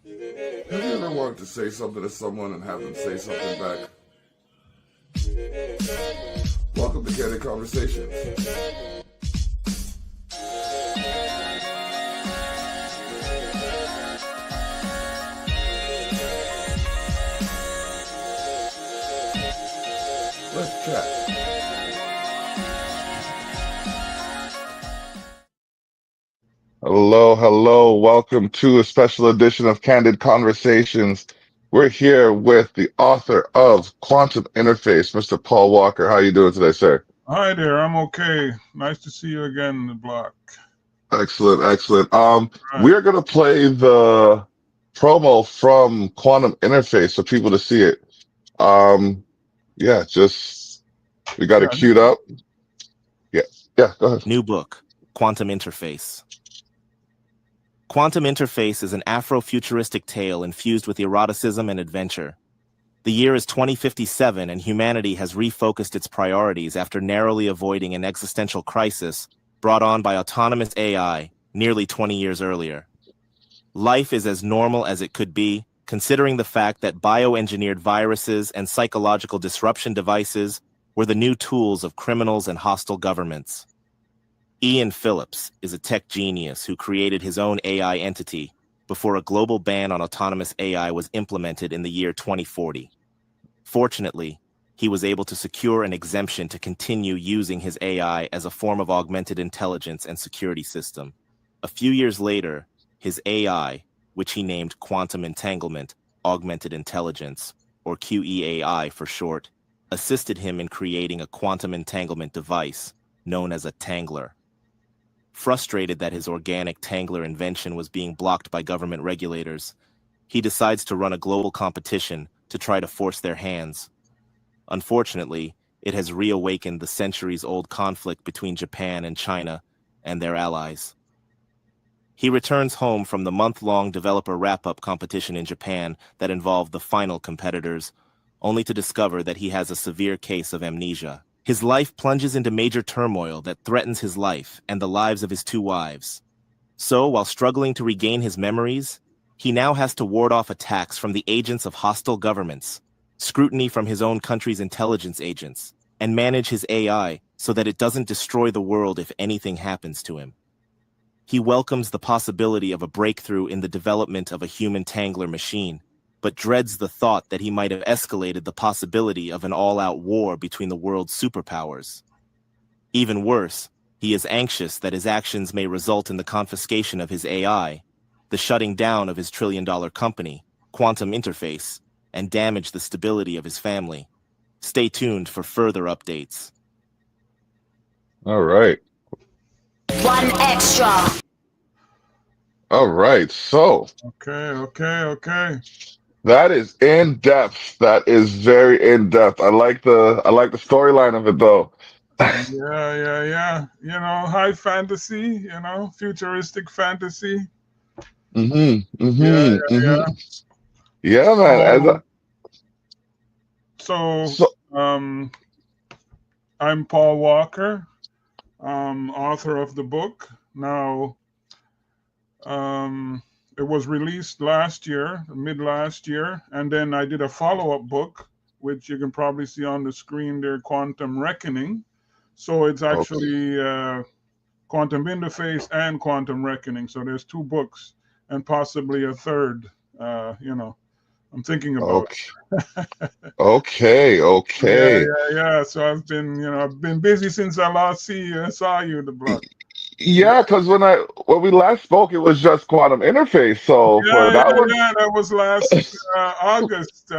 Have you ever wanted to say something to someone and have them say something back? Welcome to Candid Conversations. Let's chat. Hello, hello. Welcome to a special edition of Candid Conversations. We're here with the author of Quantum Interface, Mr. Paul Walker. How are you doing today, sir? Hi there, I'm okay. Nice to see you again in the block. Excellent, excellent. Right. We're gonna play the promo from Quantum Interface for people to see it. Yeah, just we got it queued up. Yeah, yeah, go ahead. New book, Quantum Interface. Quantum Interface is an Afro-futuristic tale infused with eroticism and adventure. The year is 2057 and humanity has refocused its priorities after narrowly avoiding an existential crisis brought on by autonomous AI nearly 20 years earlier. Life is as normal as it could be, considering the fact that bioengineered viruses and psychological disruption devices were the new tools of criminals and hostile governments. Ian Phillips is a tech genius who created his own AI entity before a global ban on autonomous AI was implemented in the year 2040. Fortunately, he was able to secure an exemption to continue using his AI as a form of augmented intelligence and security system. A few years later, his AI, which he named Quantum Entanglement, Augmented Intelligence, or QEAI for short, assisted him in creating a quantum entanglement device known as a tangler. Frustrated that his organic tangler invention was being blocked by government regulators, he decides to run a global competition to try to force their hands. Unfortunately, it has reawakened the centuries-old conflict between Japan and China and their allies. He returns home from the month-long developer wrap-up competition in Japan that involved the final competitors, only to discover that he has a severe case of amnesia. His life plunges into major turmoil that threatens his life and the lives of his two wives. So, while struggling to regain his memories, he now has to ward off attacks from the agents of hostile governments, scrutiny from his own country's intelligence agents, and manage his AI so that it doesn't destroy the world if anything happens to him. He welcomes the possibility of a breakthrough in the development of a human tangler machine, but dreads the thought that he might have escalated the possibility of an all-out war between the world's superpowers. Even worse, he is anxious that his actions may result in the confiscation of his AI, the shutting down of his trillion-dollar company, Quantum Interface, and damage the stability of his family. Stay tuned for further updates. All right. One extra. All right. So Okay. that is in depth. That is very in depth. I like the storyline of it though. Yeah. High fantasy, futuristic fantasy. Yeah. Yeah, man. So, I'm Paul Walker, author of the book. Now, it was released mid last year, and then I did a follow-up book, which you can probably see on the screen there, Quantum Reckoning. So it's actually Quantum Interface and Quantum Reckoning. So there's two books and possibly a third. I'm thinking about. Okay. Yeah. So I've been busy since I last saw you, the block. Yeah, because when we last spoke, it was just Quantum Interface. So for that one, that was last August.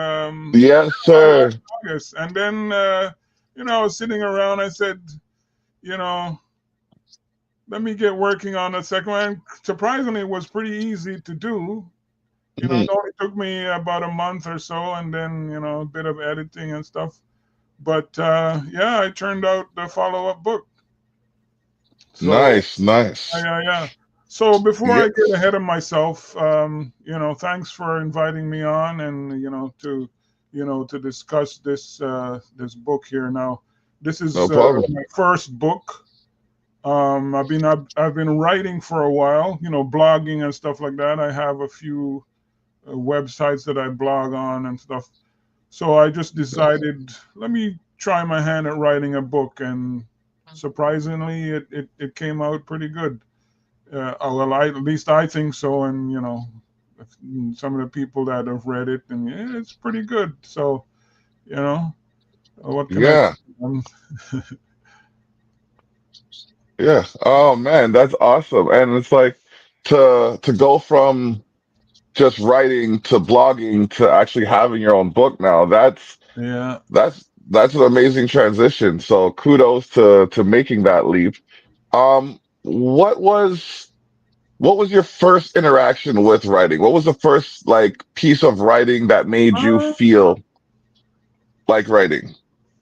Yes, sir. August, and then I was sitting around. I said, let me get working on the second one. Surprisingly, it was pretty easy to do. It only took me about a month or so, and then a bit of editing and stuff. But I turned out the follow-up book. So, nice. Yeah. So before I get ahead of myself, thanks for inviting me on, and to discuss this book here. Now, this is No problem. my first book. I've been writing for a while, blogging and stuff like that. I have a few websites that I blog on and stuff. So I just decided, let me try my hand at writing a book, and surprisingly, it came out pretty good. Well, at least I think so, and some of the people that have read it, and yeah, it's pretty good. So, what can I Yeah. say? Yeah. Oh man, that's awesome. And it's like to go from just writing to blogging to actually having your own book now. Yeah. That's an amazing transition. So kudos to making that leap. What was your first interaction with writing? What was the first like piece of writing that made you Uh, feel like writing?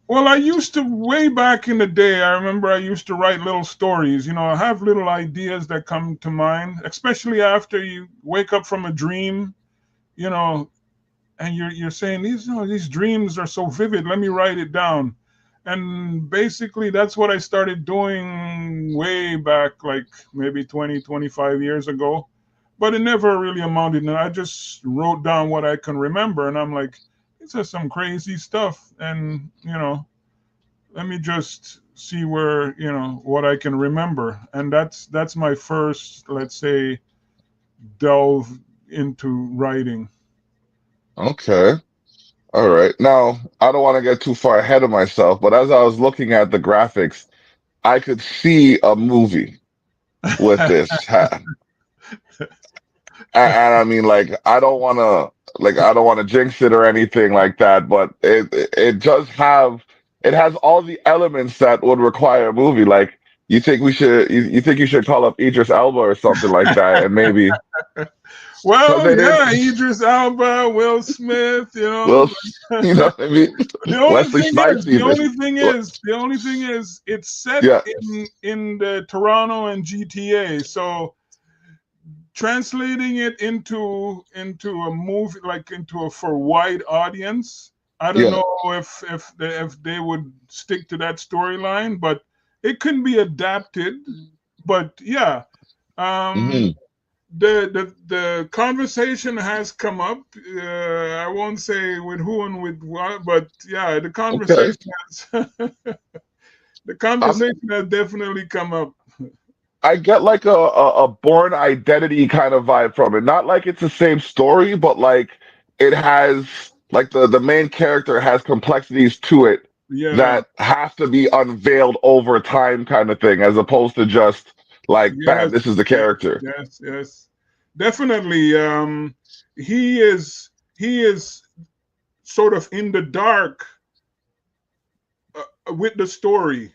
well, I used to, way back in the day, I remember I used to write little stories. I have little ideas that come to mind, especially after you wake up from a dream, you know, and you're saying these dreams are so vivid. Let me write it down. And basically that's what I started doing way back, like maybe 20, 25 years ago. But it never really amounted to, I just wrote down what I can remember, and I'm like, this is some crazy stuff. And let me just see where, what I can remember. And that's my first, let's say, delve into writing. Okay. All right. Now, I don't want to get too far ahead of myself, but as I was looking at the graphics, I could see a movie with this. And I mean, like, I don't want to jinx it or anything like that, but it has all the elements that would require a movie. Like, you think you should call up Idris Elba or something like that, and maybe because Well, they did, yeah, Idris Elba, Will Smith, well, you know what I mean? The only Wesley thing Snipes is, the even. only thing is, the only thing is, it's set Yeah, in the Toronto and GTA. So translating it into a movie, like into a for wide audience, I don't yeah. know if they would stick to that storyline, but it can be adapted. But yeah, um, Hmm. the conversation has come up. I won't say with who and with what, but yeah, the Okay. conversation has the I'm conversation has definitely come up. I get like a Born Identity kind of vibe from it. Not like it's the same story, but like it has like the main character has complexities to it Yeah. that have to be unveiled over time kind of thing, as opposed to just like, bam, Yes. this is the Yes. character. Yes. Yes. Definitely. He is sort of in the dark with the story,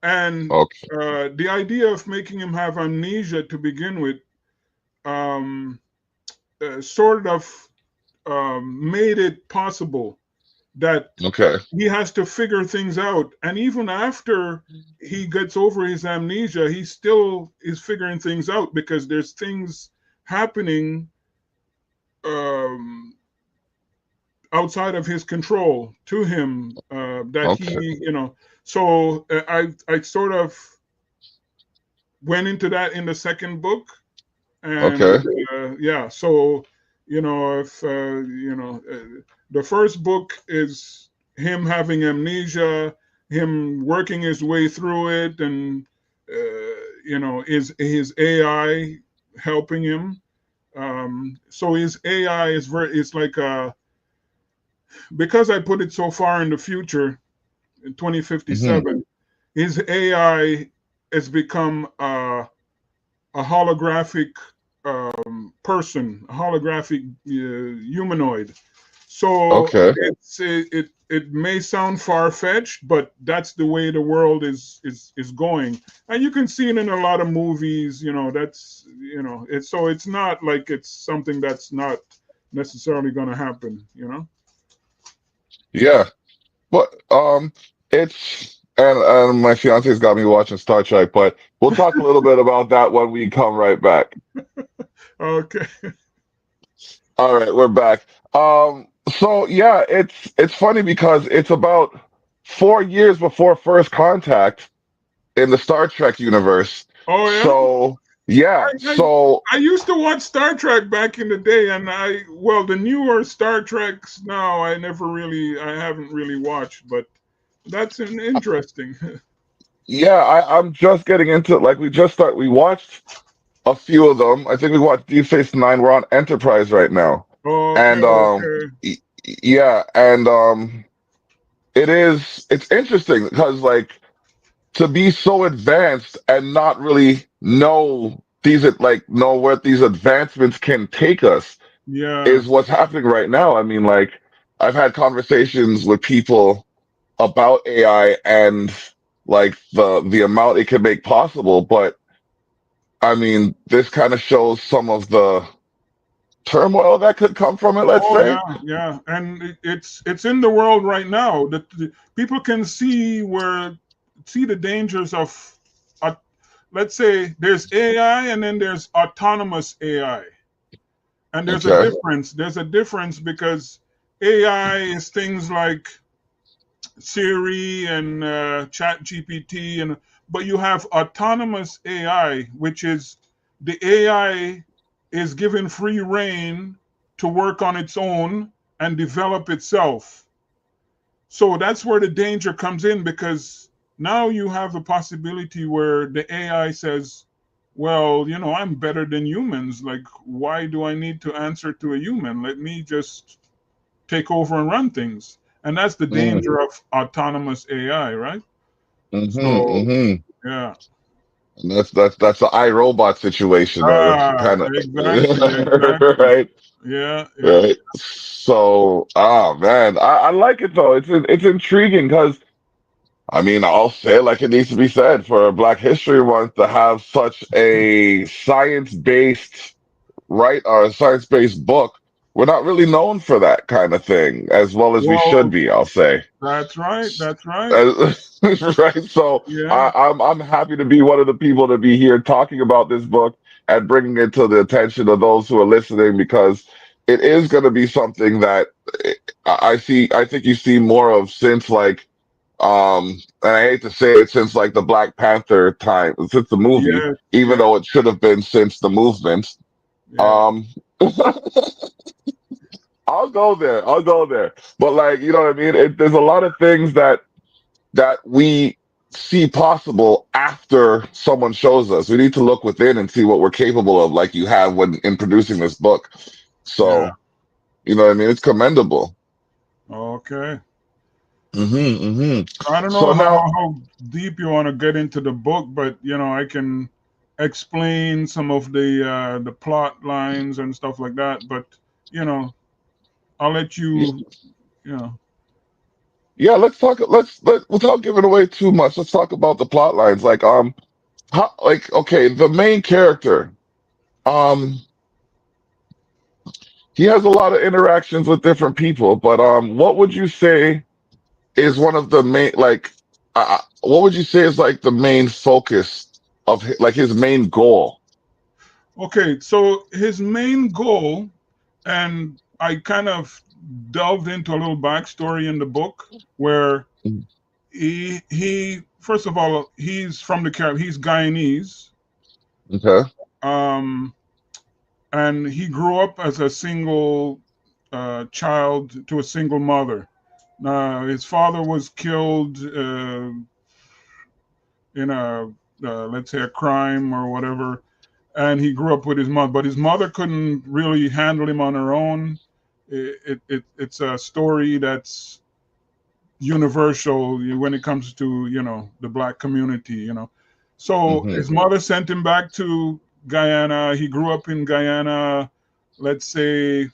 and Okay. the idea of making him have amnesia to begin with, um, sort of made it possible that Okay. he has to figure things out. And even after he gets over his amnesia, he still is figuring things out because there's things happening um, outside of his control to him that he, Okay. So I sort of went into that in the second book, and Okay. yeah, so if the first book is him having amnesia, him working his way through it, and is his AI helping him. So his AI is it's like because I put it so far in the future, in Hmm. 2057, his AI has become a holographic person, a holographic humanoid. So Okay. it may sound far fetched, but that's the way the world is going, and you can see it in a lot of movies. That's it's not like it's something that's not necessarily going to happen. Yeah. But and my fiance's got me watching Star Trek, but we'll talk a little bit about that when we come right back. Okay. All right, we're back. So yeah, it's funny because it's about 4 years before First Contact in the Star Trek universe. Oh yeah. So Yeah. So I used to watch Star Trek back in the day, and the newer Star Treks now I haven't really watched, but that's an interesting. yeah, I'm just getting into it. Like we watched a few of them. I think we watched Deep Space Nine. We're on Enterprise right now. Okay, And okay. yeah, and it's interesting because like to be so advanced and not really know know where these advancements can take us Yeah, is what's happening right now. I mean, like I've had conversations with people about AI and like the amount it can make possible, but I mean, this kind of shows some of the turmoil that could come from it, let's oh say. yeah, yeah, and it's in the world right now that people can see the dangers of, uh, let's say there's AI and then there's autonomous AI, and there's a Okay. difference. There's a difference because AI is things like Siri and Chat GPT, but you have autonomous AI, which is the AI is given free reign to work on its own and develop itself. So that's where the danger comes in, because now you have a possibility where the AI says, well, I'm better than humans. Like, why do I need to answer to a human? Let me just take over and run things. And that's the Mm, danger of autonomous AI, right? So, hmm. yeah. And that's the iRobot situation, or kind of Exactly, exactly. right, Yeah, yeah, right. So, oh man, I like it though. It's intriguing because I mean, I'll say it like it needs to be said for Black History Month to have such a science-based right or a science-based book. We're not really known for that kind of thing as well as we should well, be, I'll say. that's right, that's right. Uh, right. So Yeah, I'm happy to be one of the people to be here talking about this book and bringing it to the attention of those who are listening because it is going to be something that I think you see more of since like and I hate to say it since like the Black Panther time since the movie, yes, even yes, though it should have been since the movement. yeah, Um I'll go there. I'll go there. But like, you know what I mean? There's a lot of things that we see possible after someone shows us. We need to look within and see what we're capable of, like you have when in producing this book. yeah. So, you know what I mean? It's commendable. Okay. Hmm. I don't So know now, how deep you want to get into the book, but I can explain some of the plot lines and stuff like that. But you know, I'll let y- you. You know. yeah, without giving away too much, let's talk about the plot lines. Like, okay, the main character, um, he has a lot of interactions with different people, but what would you say is one of the main what would you say is like the main focus of like his main goal? Okay, so his main goal, and I kind of delved into a little backstory in the book where he first of all he's from the Caribbean, he's Guyanese, Okay. um, and he grew up as a single child to a single mother. His father was killed in a let's say a crime or whatever, and he grew up with his mother. But his mother couldn't really handle him on her own. It's a story that's universal when it comes to the black community. So Hmm. his mother sent him back to Guyana. He grew up in Guyana, let's say,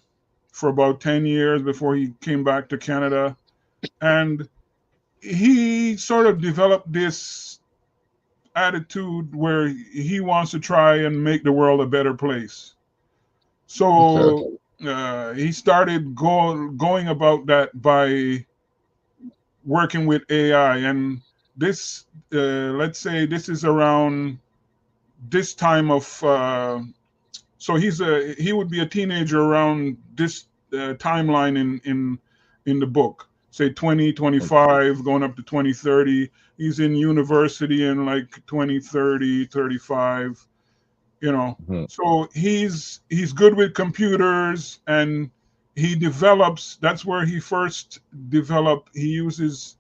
for about 10 years before he came back to Canada. And he sort of developed this attitude where he wants to try and make the world a better place. Okay. So he started going about that by working with AI. And this, let's say, this is around this time of. So he would be a teenager around this timeline in the book, say 2025 going up to 2030. He's in university in like 2030, 35. you know. Mhm. So he's good with computers, and he develops. That's where he first developed. He uses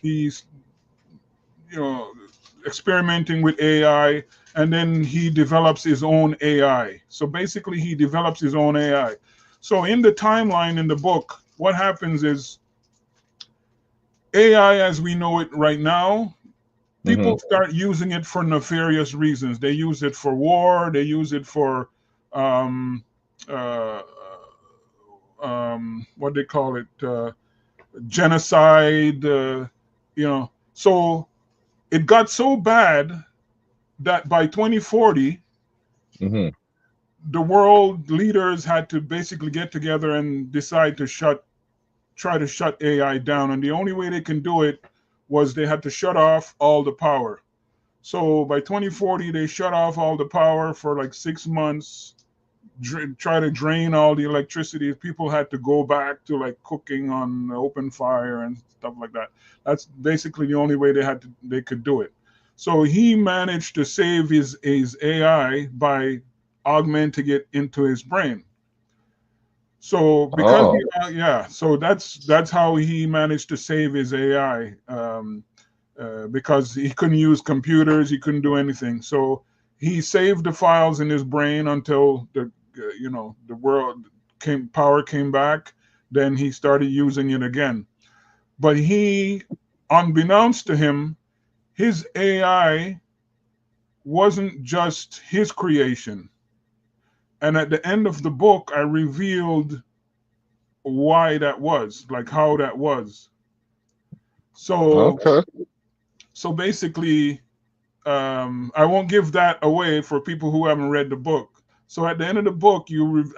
he's you know experimenting with AI, and then he develops his own AI. So basically, he develops his own AI. So in the timeline in the book, what happens is AI as we know it right now, people Mhm. start using it for nefarious reasons. They use it for war. They use it for um, uh, what they call it, genocide. So it got so bad that by 2040, Mhm. the world leaders had to basically get together and decide to try to shut AI down. And the only way they can do it was they had to shut off all the power. So by 2040, they shut off all the power for like 6 months, try to drain all the electricity. People had to go back to like cooking on open fire and stuff like that. That's basically the only way they could do it. So he managed to save his AI by augmenting it into his brain. So because Oh, so that's how he managed to save his AI. Because he couldn't use computers, he couldn't do anything. So he saved the files in his brain until the world power came back. Then he started using it again. But unbeknownst to him, his AI wasn't just his creation. And at the end of the book, I revealed why that was, like how that was. So okay. so basically, I won't give that away for people who haven't read the book. So at the end of the book,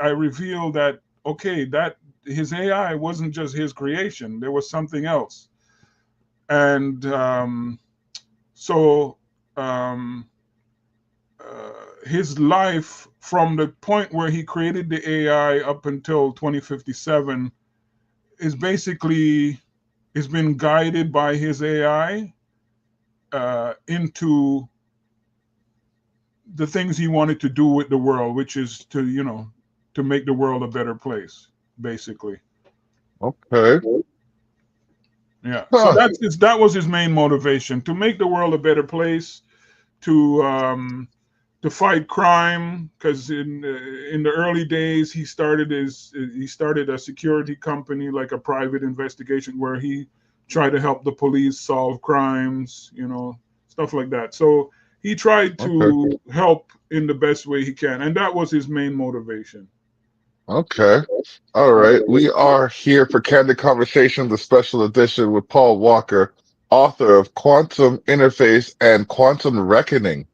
I reveal that okay, that his AI wasn't just his creation; there was something else, and so um, his life from the point where he created the AI up until 2057 is basically has been guided by his AI into the things he wanted to do with the world, which is to make the world a better place, basically. Okay. Yeah. So Huh. that was his main motivation, to make the world a better place, to fight crime, because in the early days he started a security company, like a private investigation, where he tried to help the police solve crimes, stuff like that. So he tried Okay. to help in the best way he can, and that was his main motivation. Okay. All right. We are here for Candid Conversation, the special edition with Paul Walker, author of Quantum Interface and Quantum Reckoning.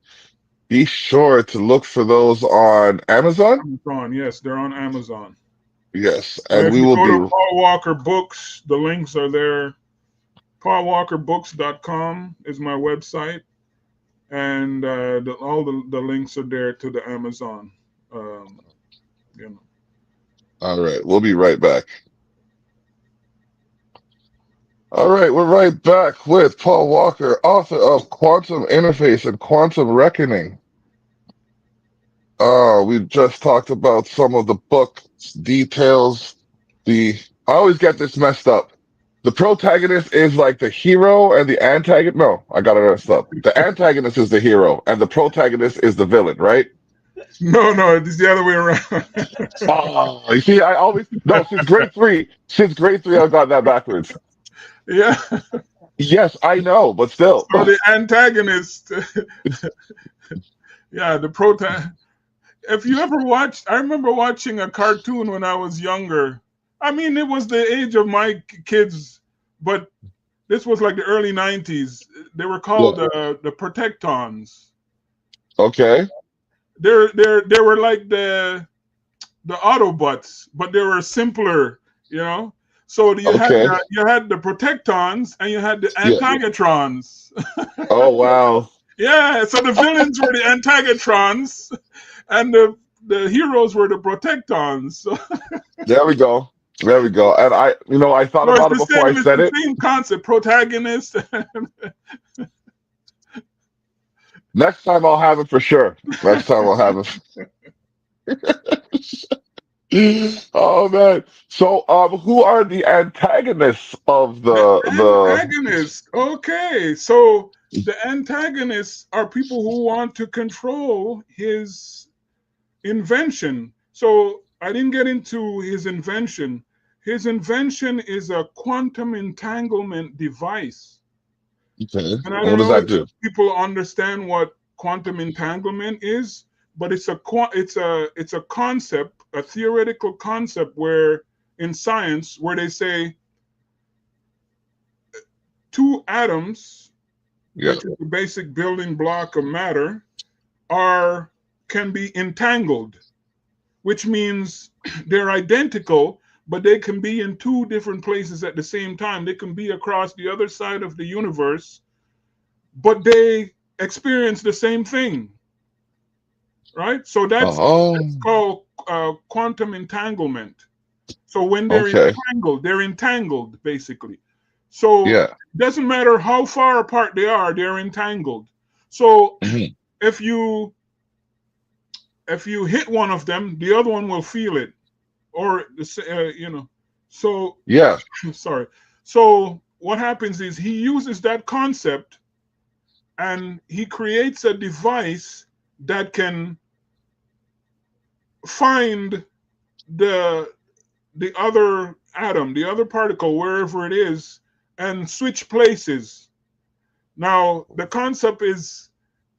Be sure to look for those on Amazon. Amazon, yes, they're on Amazon. Yes, So and if we you will go be to Paul Walker Books, the links are there. PaulWalkerBooks.com is my website, and all the links are there to the Amazon. Um, you know. all right. We'll be right back. All right, we're right back with Paul Walker, author of Quantum Interface and Quantum Reckoning. We just talked about some of the book details. I always get this messed up. The protagonist is like the hero and the antagonist. No, I got it messed up. The antagonist is the hero and the protagonist is the villain, right? No, it's the other way around. Oh, you see, I always, no, since grade three, I've got that backwards. Yeah. Yes, I know, but still. So the antagonist, yeah, the If you ever watched, I remember watching a cartoon when I was younger. I mean, it was the age of my kids, but this was like the early '90s. They were called Yeah. the Protectons. Okay. They were like the Autobots, but they were simpler, you know. So Okay. you had the Protectons and you had the Yeah. Antagatrons. Oh, wow. Yeah, so the villains were the Antagatrons, and the heroes were the Protectons. So, There we go. There we go. And I thought so it's about it the before I same. It's said the it. same concept. Protagonist. Next time I'll have it for sure. Next time I'll have it. Oh man. So who are the antagonists of The the antagonists. Okay, so the antagonists are people who want to control his invention. So I didn't get into his invention. His invention is a quantum entanglement device. Okay. And I And what don't does know that if do? people understand what quantum entanglement is, but it's a concept, a theoretical concept where in science where they say two atoms, Yeah. which is the basic building block of matter, are can be entangled, which means they're identical, but they can be in two different places at the same time. They can be across the other side of the universe, but they experience the same thing, right? So Oh, that's called quantum entanglement. So when okay. they're entangled basically. So Yeah. it doesn't matter how far apart they are, they're entangled. So Mhm. if you if you hit one of them, the other one will feel it, or you know. So Yeah. sorry. So what happens is he uses that concept and he creates a device that can find the the other atom, the other particle, wherever it is, and switch places. Now, the concept is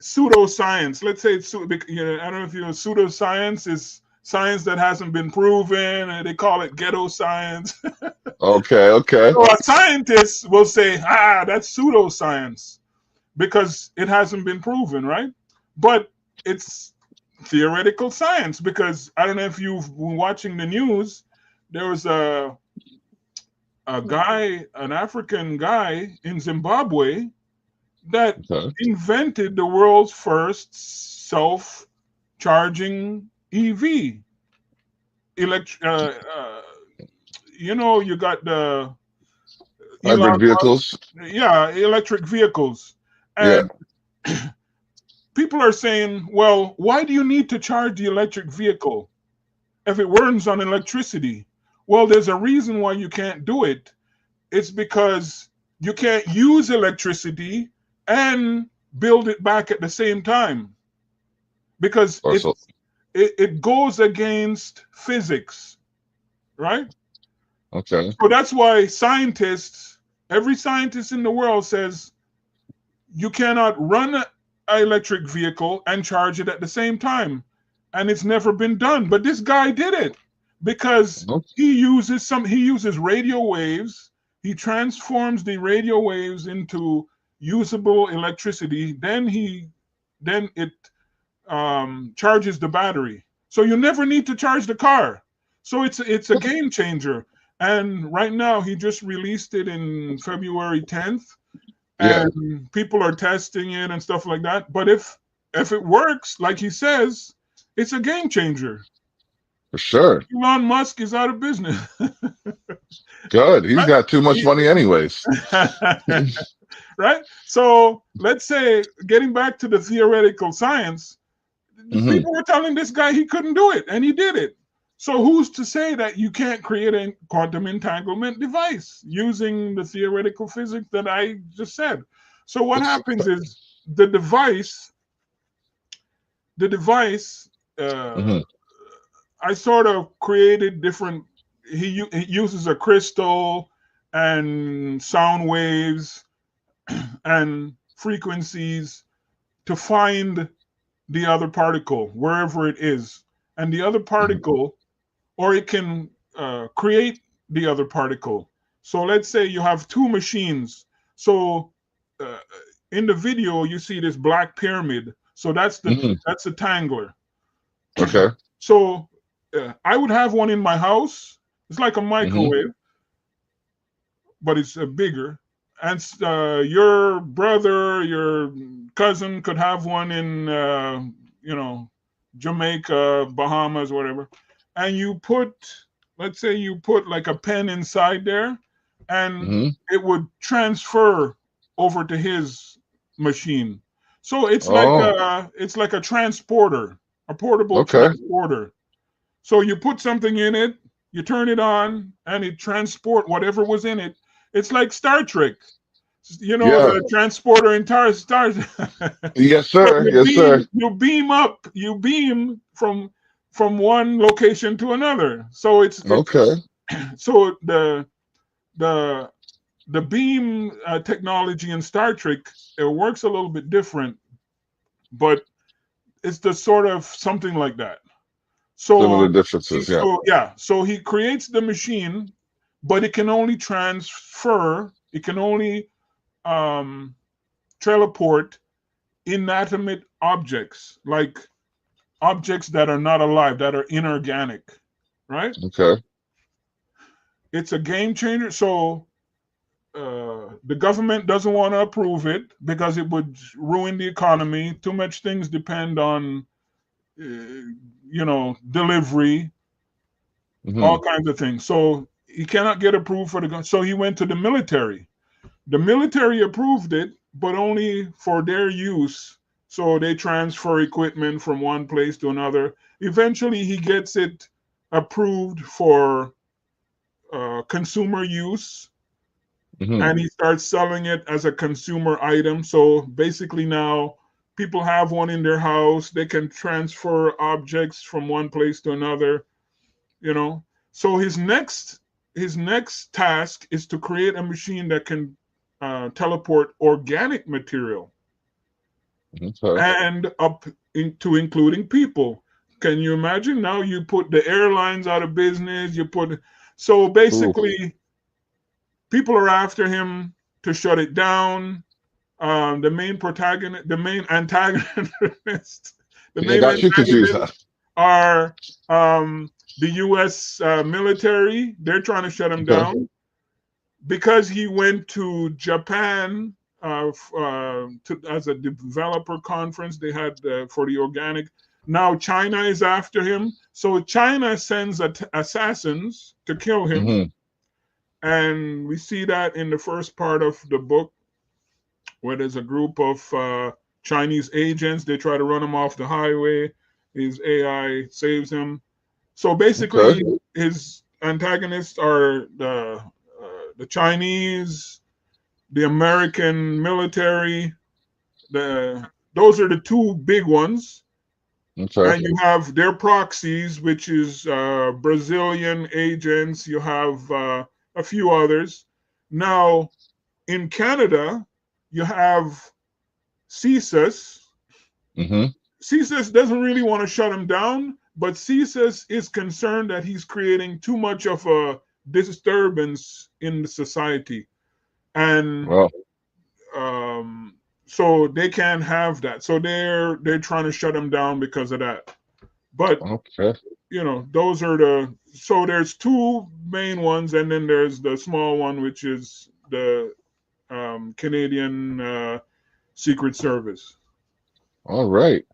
pseudoscience. Let's say it's, I don't know if you know, pseudoscience is science that hasn't been proven, and they call it ghetto science. Okay. Okay. So a scientist will say, that's pseudoscience because it hasn't been proven, right? But it's theoretical science because I don't know if you've been watching the news. There was a guy, an African guy in Zimbabwe that Okay. invented the world's first self-charging EV. Elect, you got the Hybrid Elon Musk, vehicles. yeah, electric vehicles, Yeah. and people are saying, well, why do you need to charge the electric vehicle if it runs on electricity? Well, there's a reason why you can't do it. It's because you can't use electricity and build it back at the same time because Or so. it goes against physics, right? Okay. So that's why every scientist in the world says you cannot run an electric vehicle and charge it at the same time. And it's never been done. But this guy did it because Oh, he uses radio waves. He transforms the radio waves into usable electricity. Then it charges the battery. So you never need to charge the car. So it's a game changer. And right now he just released it in February 10th, yeah. and people are testing it and stuff like that. But if it works, like he says, it's a game changer. For sure. Elon Musk is out of business. Good. He's got too much money anyways. Right? So let's say, getting back to the theoretical science, Hmm. people were telling this guy he couldn't do it, and he did it. So who's to say that you can't create a quantum entanglement device using the theoretical physics that I just said? So what happens is the device, the device, uh, Hmm. I sort of created different. He uses a crystal and sound waves and frequencies to find the other particle wherever it is, and the other Hmm. particle, or it can create the other particle. So let's say you have two machines. So uh, in the video you see this black pyramid. So Hmm. that's a tangler. Okay. So I would have one in my house. It's like a Hmm. microwave, but it's bigger. And your brother, your cousin could have one in, you know, Jamaica, Bahamas, whatever. And let's say you put like a pen inside there, and Hmm. it would transfer over to his machine. So it's Oh, like a transporter, a portable okay. transporter. So you put something in it, you turn it on, and it transport whatever was in it. It's like Star Trek. You know, Yeah. the transporter in Star. Yes, So sir. Yes, sir. you beam up, you beam from one location to another. So it's Okay. so the the beam technology in Star Trek, it works a little bit different, but it's the sort of something like that. Similar So differences. Yeah. so he creates the machine, but it can only transfer, it can only um, teleport inanimate objects, like objects that are not alive, that are inorganic, right? Okay. It's a game changer. So the government doesn't want to approve it because it would ruin the economy. Too much things depend on, delivery, Hmm. all kinds of things. So he cannot get approved for the gun. So he went to the military. The military approved it, but only for their use. So they transfer equipment from one place to another. Eventually, he gets it approved for consumer use, Hmm. and he starts selling it as a consumer item. So basically, now people have one in their house. They can transfer objects from one place to another. You know. So his next task is to create a machine that can teleport organic material Okay. and up into including people. Can you imagine? Now you put the airlines out of business. So Ooh. basically, people are after him to shut it down. The main antagonist, the Yeah, I main got you confused. antagonists are the U.S. Military. They're trying to shut him Okay. down because he went to Japan as a developer conference they had for the organic. Now China is after him, so China sends assassins to kill him, Hmm. and we see that in the first part of the book where there's a group of Chinese agents. They try to run him off the highway. His AI saves him. So Okay. basically, his antagonists are the Chinese, the American military. Those are the two big ones, Okay. and you have their proxies, which is Brazilian agents. You have a few others. Now in Canada, you have CSIS. Hmm. CSIS doesn't really want to shut him down, but CSIS is concerned that he's creating too much of a disturbance in the society, and Well. um, so they can't have that. So they're trying to shut him down because of that. But Okay. those are so there's two main ones, and then there's the small one, which is the Canadian Secret Service. All right.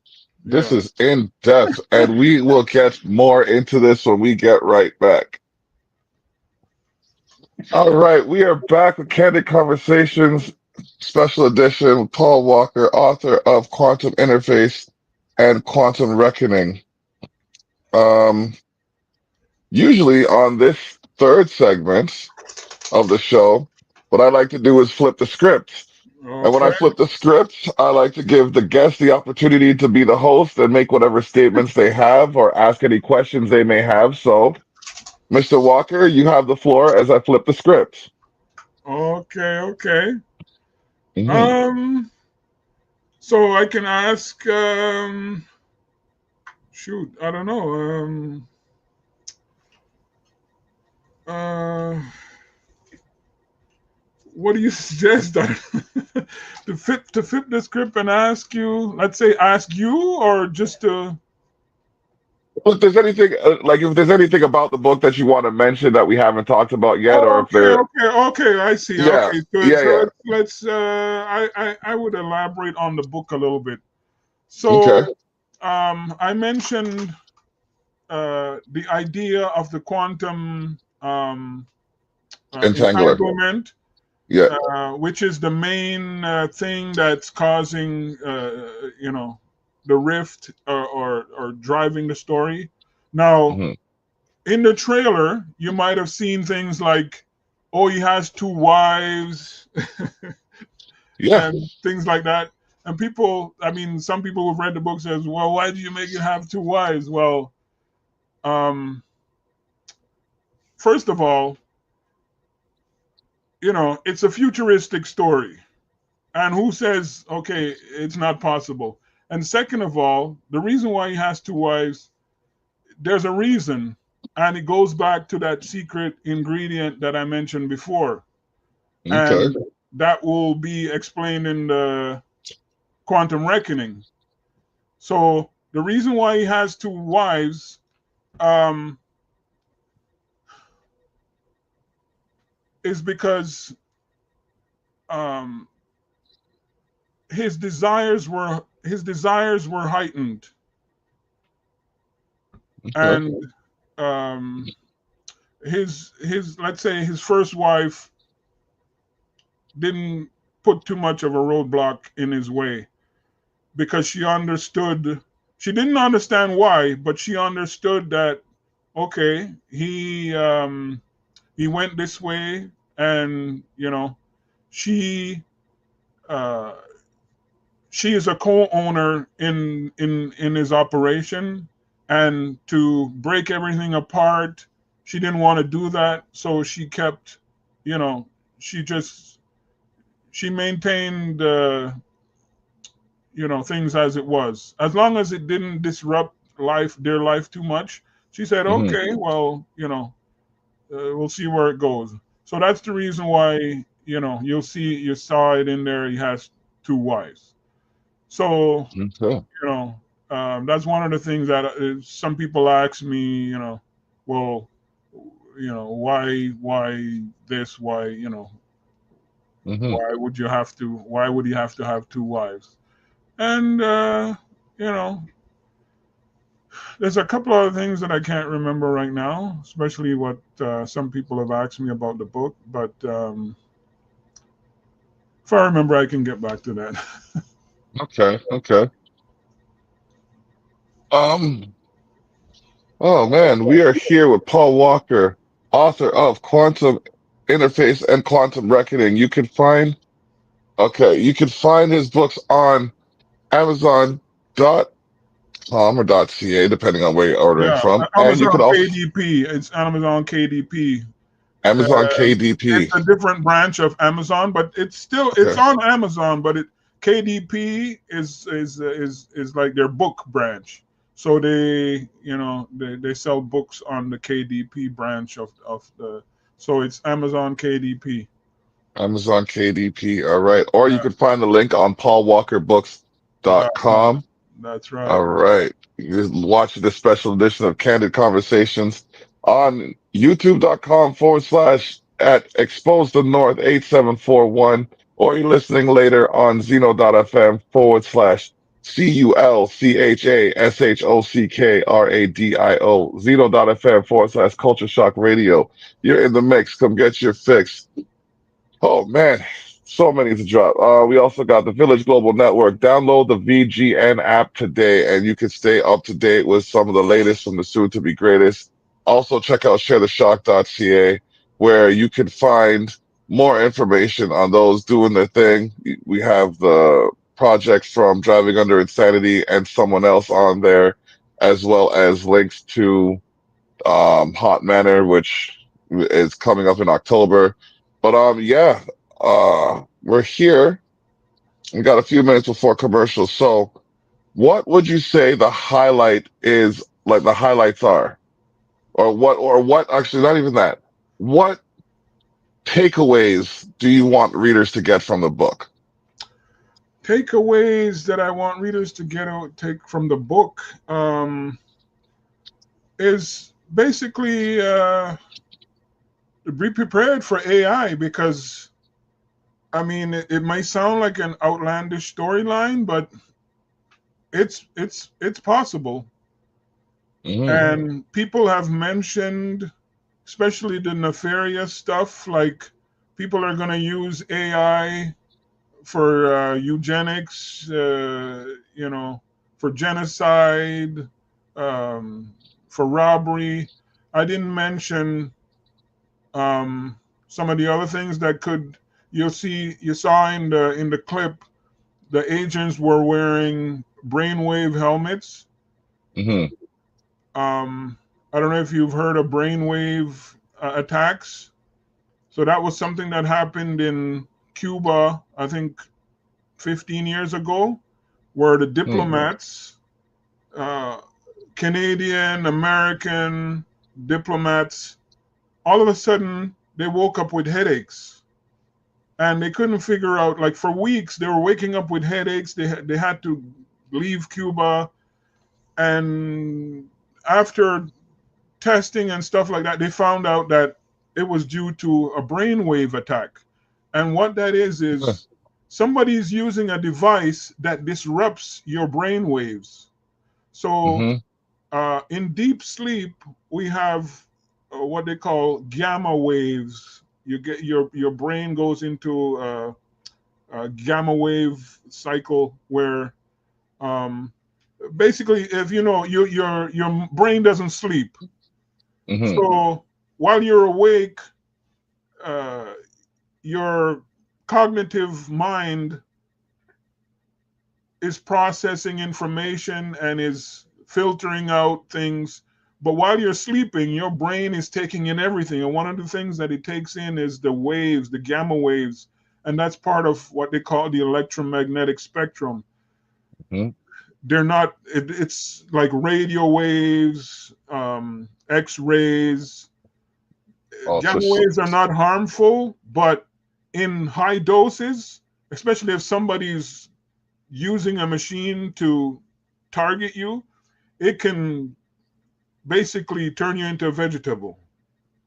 This Yeah. is in depth, and we will get more into this when we get right back. All right, we are back with Candid Conversations, special edition with Paul Walker, author of Quantum Interface and Quantum Reckoning. Um, Usually on this third segment of the show, what I like to do is flip the script. And when I Okay. flip the script, I like to give the guest the opportunity to be the host and make whatever statements they have or ask any questions they may have. So, Mr. Walker, you have the floor as I flip the script. Okay. Okay. Hmm. Um. So I can ask. Shoot. I don't know. Uh. What do you suggest? To fit the script and ask you. Let's say ask you, or just to. Well, if there's anything if there's anything about the book that you want to mention that we haven't talked about yet, or Oh, if okay, there, okay, okay. I see. yeah, Okay, good. yeah, So yeah. let's. I would elaborate on the book a little bit. Okay. So, I mentioned the idea of the quantum Entangler. entanglement, Yeah. which is the main thing that's causing, the rift or driving the story. Now, Hmm. in the trailer, you might have seen things like, oh, he has two wives Yeah. and things like that. And people, I mean, some people who've read the book says, well, why do you make it have two wives? Well, um, first of all, it's a futuristic story. And who says, okay, it's not possible? And second of all, the reason why he has two wives, there's a reason. And it goes back to that secret ingredient that I mentioned before. Okay. And that will be explained in the Quantum Reckoning. So the reason why he has two wives um, is because um, his desires were heightened, Okay. and um, his let's say his first wife didn't put too much of a roadblock in his way because she didn't understand why, but she understood that, okay, he went this way, and she uh, she is a co-owner in his operation, and to break everything apart, she didn't want to do that, so she kept, you know she just she maintained things as it was, as long as it didn't disrupt their life too much. She said, Hmm. okay, well, we'll see where it goes. So that's the reason why, you saw it in there. He has two wives. So, Okay. that's one of the things that some people ask me, well, why this, Hmm. why would he have to have two wives? And, you know, there's a couple of things that I can't remember right now, especially what some people have asked me about the book. But if I remember, I can get back to that. Okay. Okay. Um. Oh man, we are here with Paul Walker, author of Quantum Interface and Quantum Reckoning. You can find his books on Amazon.com or .ca, depending on where you're ordering Yeah, from. And you Amazon could also KDP. It's Amazon KDP. Amazon It's KDP. a different branch of Amazon, but it's Okay. on Amazon. But KDP is like their book branch. So they sell books on the KDP branch of the. So it's Amazon KDP. Amazon KDP. All right. Or you Yeah, can find the link on .com. paulwalkerbooks.com. That's right. All right. You're watching this special edition of Candid Conversations on youtube.com/ at expose the north 8741, or you're listening later on zeno.fm/ CULCHASHOCKRADIO, zeno.fm/ culture shock radio. You're in the mix. Come get your fix. Oh man, so many to drop. We also got the Village Global Network. Download the VGN app today, and you can stay up to date with some of the latest from the soon to be greatest. Also, check out sharetheshock.ca, where you can find more information on those doing their thing. We have the projects from Driving Under Insanity and someone else on there, as well as links to Hot Manor, which is coming up in October. But yeah, we're here. We got a few minutes before commercials. So, what would you say the highlight is? Like the highlights are, or what? Actually, not even that. What takeaways do you want readers to get from the book? Takeaways that I want readers to take from the book is basically be prepared for AI, because I mean it might sound like an outlandish storyline, but it's possible. Hmm. And people have mentioned, especially the nefarious stuff, like people are going to use AI for eugenics, for genocide, for robbery. I didn't mention some of the other things that could. You saw in the clip, the agents were wearing brainwave helmets. Mm-hmm. I don't know if you've heard of brainwave attacks. So that was something that happened in Cuba, I think 15 years ago, where the diplomats, Canadian, American diplomats, all of a sudden they woke up with headaches, and they couldn't figure out. Like for weeks, they were waking up with headaches. They had to leave Cuba, and after testing and stuff like that, they found out that it was due to a brainwave attack. And what that is somebody's using a device that disrupts your brain waves. So Mm-hmm. in deep sleep, we have what they call gamma waves. You get your brain goes into a gamma wave cycle where basically, if you know your brain doesn't sleep. Mm-hmm. So while you're awake, uh, your cognitive mind is processing information and is filtering out things. But while you're sleeping, your brain is taking in everything. And one of the things that it takes in is the waves, the gamma waves. And that's part of what they call the electromagnetic spectrum. Mm-hmm. They're not, it's like radio waves, X-rays. Gamma waves are not harmful, but in high doses, especially if somebody's using a machine to target you, it can basically turn you into a vegetable,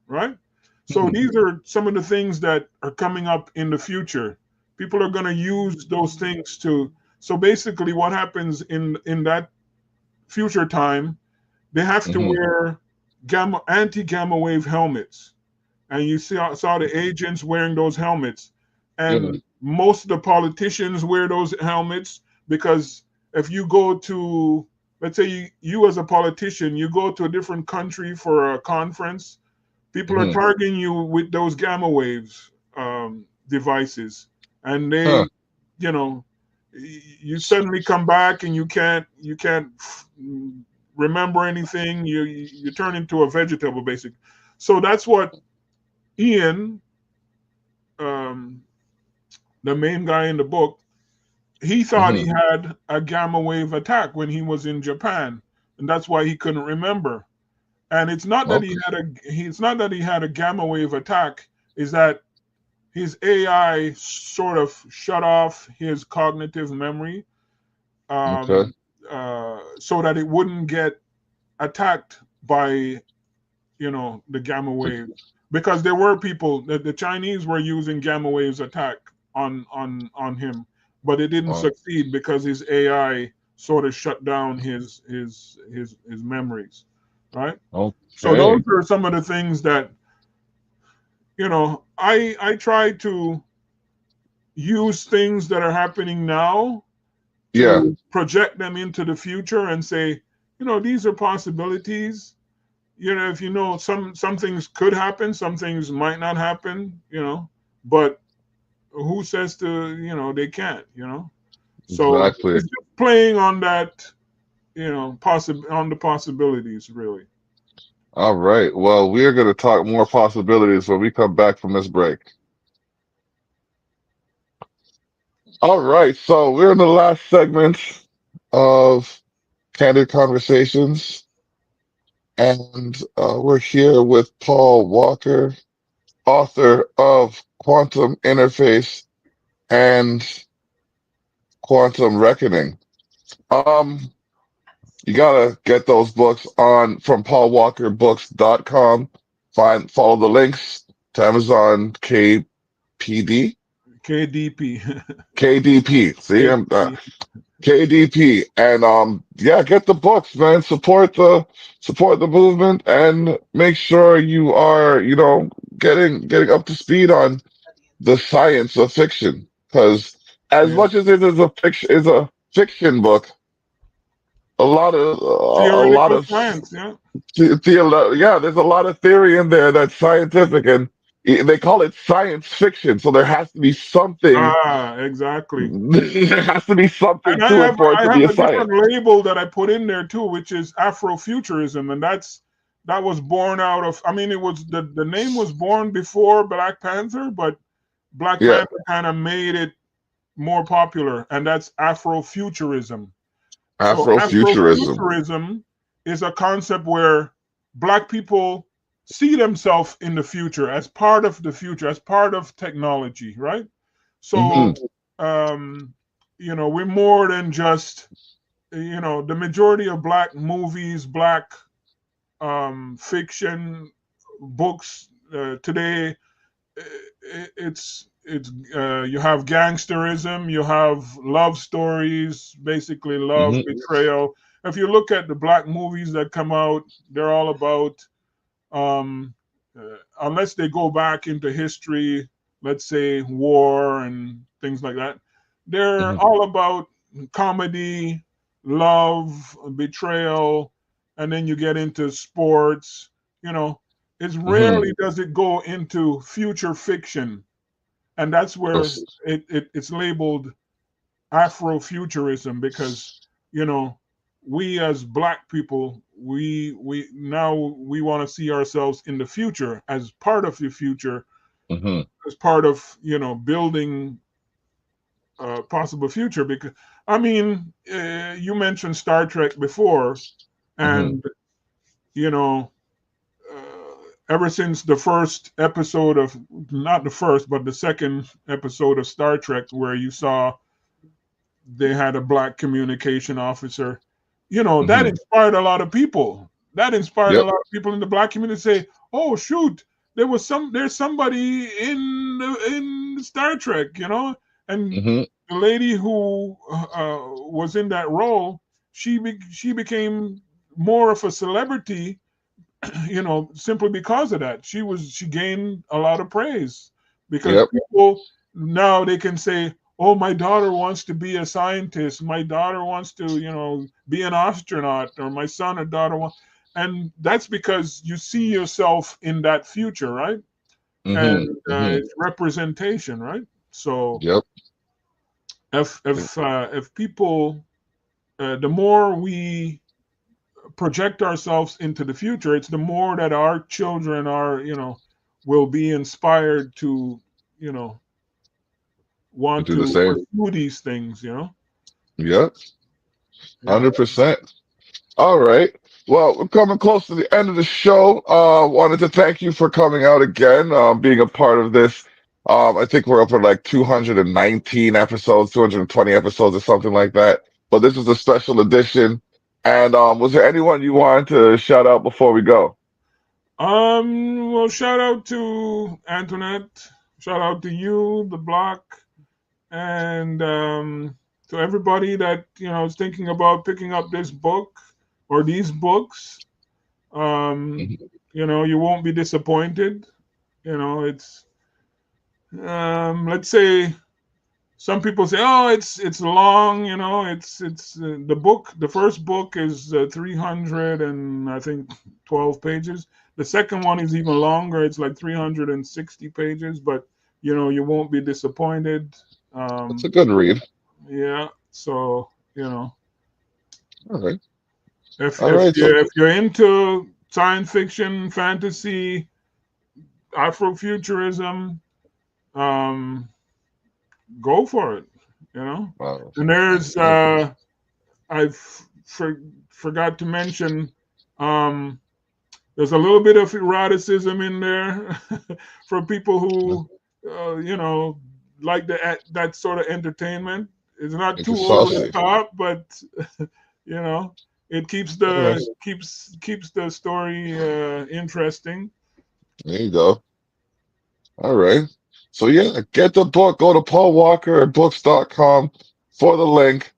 right? So these are some of the things that are coming up in the future. People are going to use those things to. So basically, what happens in that future time, they have to Mm-hmm. wear anti-gamma wave helmets, and you saw the agents wearing those helmets, and most of the politicians wear those helmets because if you go to, let's say you as a politician, you go to a different country for a conference, people are Mm-hmm. targeting you with those gamma waves devices, and Huh. they, you know, you suddenly come back and you can't remember anything. You turn into a vegetable, basically. So that's what Ian, um, the main guy in the book, he thought he Mm-hmm. had a gamma wave attack when he was in Japan, and that's why he couldn't remember. And it's not that Okay. it's not that he had a gamma wave attack. Is that his AI sort of shut off his cognitive memory, Okay. um, so that it wouldn't get attacked by the gamma waves, because there were people that the Chinese were using gamma waves attack on him, but it didn't Oh, succeed because his AI sort of shut down his memories, right? So those okay. are some of the things that I try to use things that are happening now Yeah. to project them into the future and say, these are possibilities. If some things could happen, some things might not happen, but who says they can't. So Exactly. it's just playing on that, on the possibilities, really. All right. Well, we are going to talk more possibilities when we come back from this break. All right. So we're in the last segment of Candid Conversations, and we're here with Paul Walker, author of Quantum Interface and Quantum Reckoning. Um, you gotta get those books on from paulwalkerbooks.com. Follow the links to Amazon KPD, KDP. KDP. See, I'm KDP. KDP, and yeah, get the books, man. Support the movement, and make sure you are, getting up to speed on the science of fiction. Because as Yeah. much as it is a fiction book, a lot Theoretical of science, yeah. yeah, there's a lot of theory in there that's scientific, and they call it science fiction. So there has to be something. Ah, exactly. There has to be something And to it for it I to be have a a different science. label that I put in there too, which is Afrofuturism, and that was born out of. I mean, it was the name was born before Black Panther, but Black Yeah, Panther kind of made it more popular, and that's Afrofuturism. So Afrofuturism. Afrofuturism is a concept where Black people see themselves in the future as part of the future, as part of technology, right? Hmm. So, um, we're more than just, the majority of Black movies, Black fiction, books today, it's you have gangsterism, you have love stories, basically love, Hmm. betrayal. If you look at the Black movies that come out, they're all about, um, unless they go back into history, let's say war and things like that, they're Hmm. all about comedy, love, betrayal, and then you get into sports. You know, it's Hmm. rarely does it go into future fiction, and that's where it's labeled Afrofuturism because you know we as Black people we now we want to see ourselves in the future as part of the future, Hmm. as part of building a possible future. Because I mean, you mentioned Star Trek before, Hmm. and you know ever since the first episode of, not the first but the second episode of Star Trek, where you saw they had a Black communication officer, that Hmm. inspired a lot of people. That inspired a Yep. lot of people in the Black community to say, "Oh shoot, there's somebody in Star Trek," and Hmm. the lady who was in that role, she became more of a celebrity, simply because of that. She gained a lot of praise because Yep. people now they can say, "Oh, my daughter wants to be a scientist. My daughter wants to, be an astronaut, or my son or daughter wants," and that's because you see yourself in that future, right? Hmm. And Hmm. it's representation, right? So Yep. if people, the more we project ourselves into the future, it's the more that our children are, will be inspired to, you know, want Do the to same. pursue these things. Yep. Yeah. 100%. All right. Well, we're coming close to the end of the show. Wanted to thank you for coming out again, being a part of this. I think we're up at like 219 episodes, 220 episodes, or something like that. But this is a special edition. And was there anyone you wanted to shout out before we go? Well, shout out to Antoinette. Shout out to you, the block, and to everybody that is thinking about picking up this book or these books. Um, Mhm. you won't be disappointed. It's let's say some people say, "Oh, it's long." It's the first book is 300 and I think 12 pages. The second one is even longer. It's like 360 pages, but you won't be disappointed. That's a Um, good read. yeah. So All right. if All if right. So you if you're into science fiction, fantasy, Afrofuturism, um, go for it. You know. And there's I I forgot to mention, um, there's a little bit of eroticism in there for people who, like that sort of entertainment. It's not think too it's over the saucy. top, but you know, it keeps All right. the story interesting. There you go. All right. So yeah, get the book. Go to paulwalkerbooks.com for the link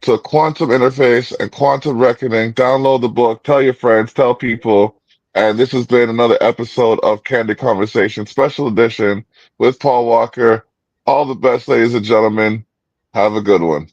to Quantum Interface and Quantum Reckoning. Download the book. Tell your friends. Tell people. And this has been another episode of Candid Conversation Special Edition with Paul Walker. All the best, ladies and gentlemen. Have a good one.